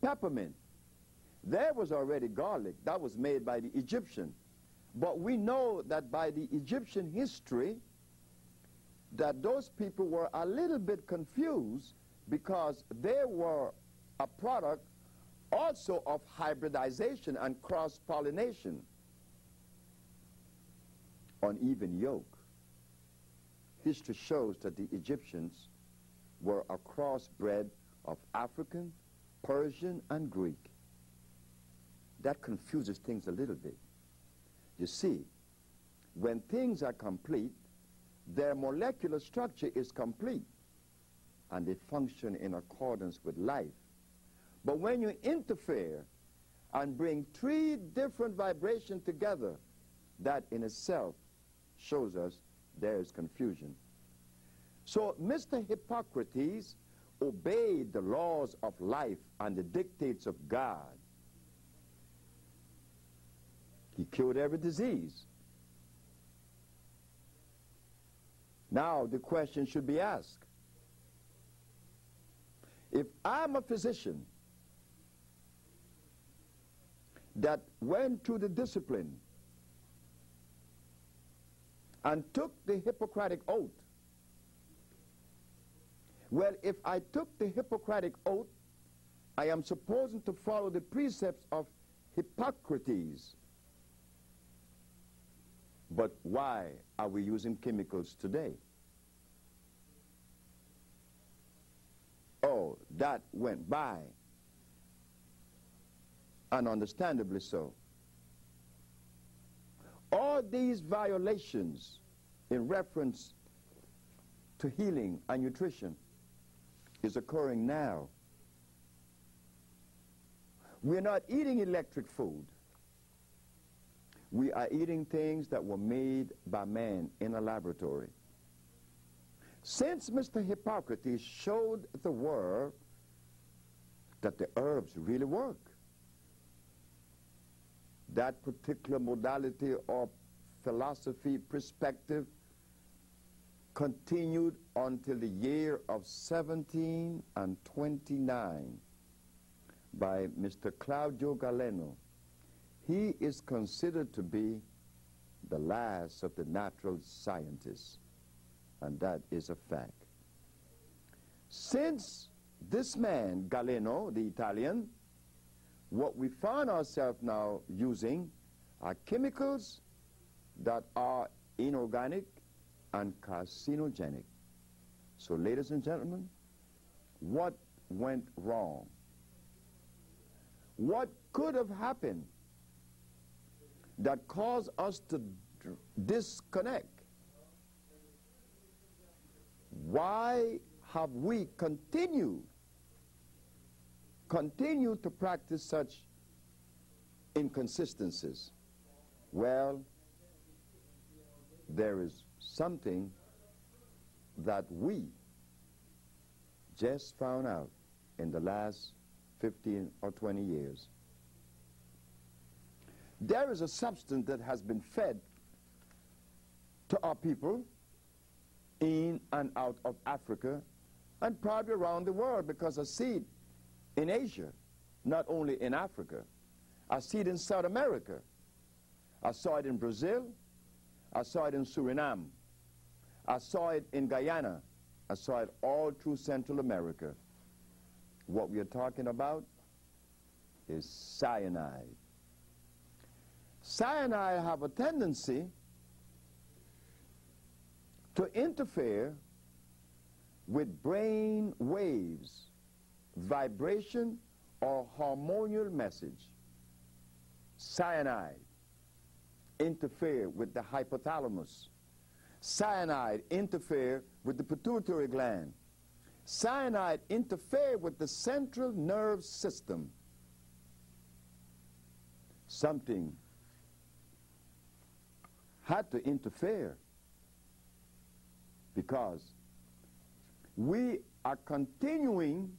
Peppermint. There was already garlic. That was made by the Egyptian. But we know that by the Egyptian history, that those people were a little bit confused because they were a product also of hybridization and cross-pollination. Uneven yoke. History shows that the Egyptians were a crossbred of African, Persian, and Greek. That confuses things a little bit. You see, when things are complete, their molecular structure is complete, and they function in accordance with life. But when you interfere and bring three different vibrations together, that in itself shows us there is confusion. So Mr. Hippocrates obeyed the laws of life and the dictates of God. He cured every disease. Now the question should be asked. If I'm a physician that went through the discipline and took the Hippocratic oath, well, if I took the Hippocratic oath, I am supposed to follow the precepts of Hippocrates. But why are we using chemicals today? Oh, that went by, and understandably so. All these violations in reference to healing and nutrition is occurring now. We're not eating electric food. We are eating things that were made by man in a laboratory. Since Mr. Hippocrates showed the world that the herbs really work, that particular modality of philosophy perspective continued until the year of 1729 by Mr. Claudio Galeno. He is considered to be the last of the natural scientists, and that is a fact. Since this man, Galeno, the Italian, what we find ourselves now using are chemicals that are inorganic and carcinogenic. So, ladies and gentlemen, what went wrong? What could have happened that caused us to disconnect? Why have we continued to practice such inconsistencies? Well, there is something that we just found out in the last 15 or 20 years. There is a substance that has been fed to our people in and out of Africa and probably around the world, because I see it in Asia, not only in Africa. I see it in South America. I saw it in Brazil. I saw it in Suriname. I saw it in Guyana. I saw it all through Central America. What we are talking about is cyanide. Cyanide have a tendency to interfere with brain waves, vibration, or hormonal message. Cyanide interfere with the hypothalamus. Cyanide interfere with the pituitary gland. Cyanide interfere with the central nerve system. Something had to interfere, because we are continuing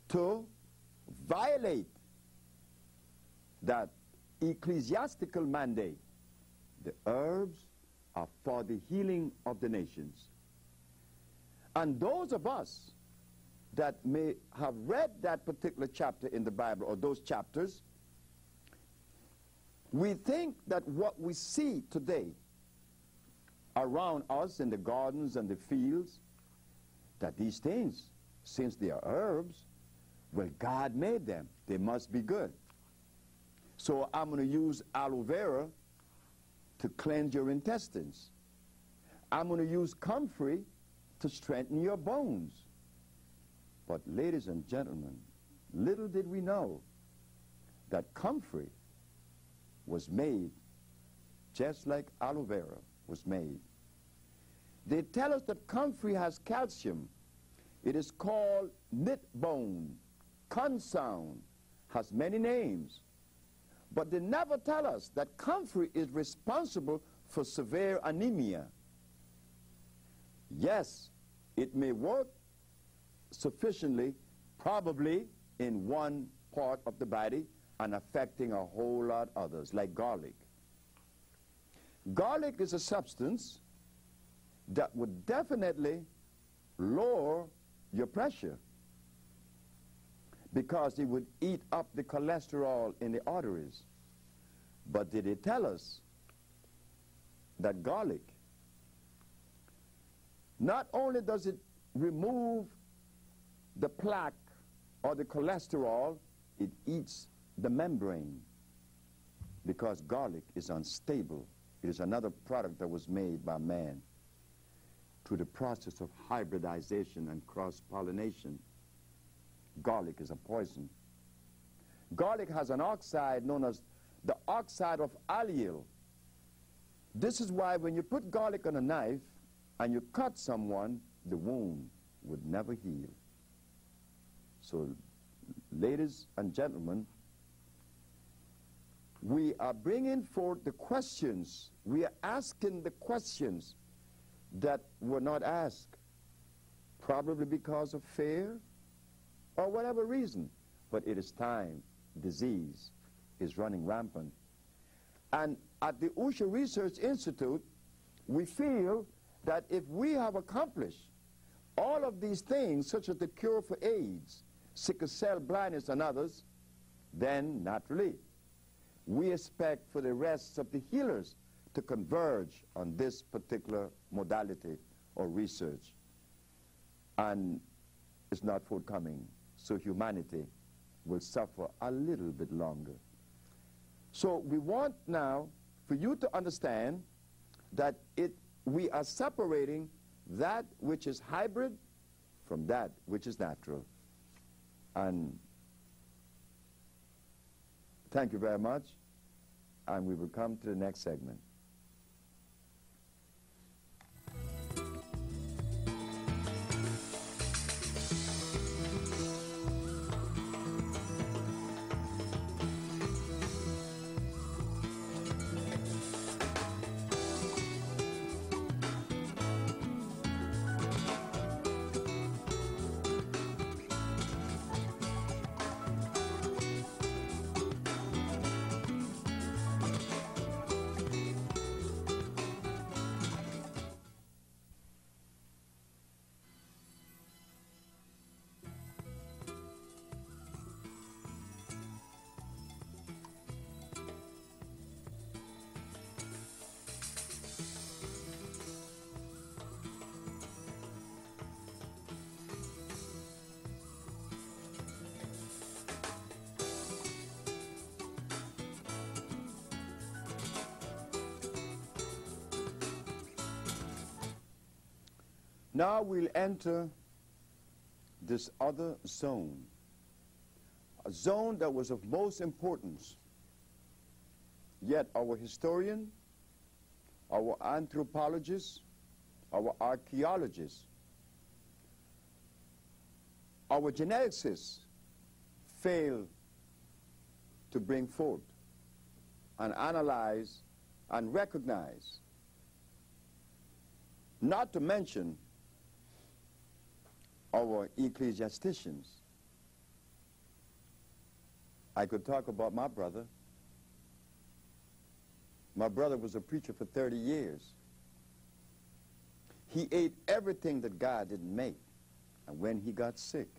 to violate that ecclesiastical mandate. The herbs are for the healing of the nations. And those of us that may have read that particular chapter in the Bible or those chapters, we think that what we see today around us in the gardens and the fields, that these things, since they are herbs, well, God made them. They must be good. So I'm going to use aloe vera to cleanse your intestines. I'm going to use comfrey to strengthen your bones. But ladies and gentlemen, little did we know that comfrey was made just like aloe vera was made. They tell us that comfrey has calcium. It is called knit bone, consound, has many names. But they never tell us that comfrey is responsible for severe anemia. Yes, it may work sufficiently, probably in one part of the body and affecting a whole lot others, like garlic. Garlic is a substance that would definitely lower your pressure because it would eat up the cholesterol in the arteries. But did it tell us that garlic, not only does it remove the plaque or the cholesterol, it eats the membrane, because garlic is unstable. It is another product that was made by man through the process of hybridization and cross-pollination. Garlic is a poison. Garlic has an oxide known as the oxide of allyl. This is why when you put garlic on a knife and you cut someone, the wound would never heal. So, ladies and gentlemen, we are bringing forth the questions. We are asking the questions that were not asked, probably because of fear or whatever reason. But it is time. Disease is running rampant. And at the Usha Research Institute, we feel that if we have accomplished all of these things, such as the cure for AIDS, sickle cell blindness, and others, then naturally we expect for the rest of the healers to converge on this particular modality or research. And it's not forthcoming, so humanity will suffer a little bit longer. So we want now for you to understand that we are separating that which is hybrid from that which is natural. And thank you very much, and we will come to the next segment. Now we'll enter this other zone, a zone that was of most importance. Yet our historian, our anthropologists, our archaeologists, our geneticists fail to bring forth and analyze and recognize, not to mention our ecclesiasticians. I could talk about my brother. My brother was a preacher for 30 years. He ate everything that God didn't make. And when he got sick,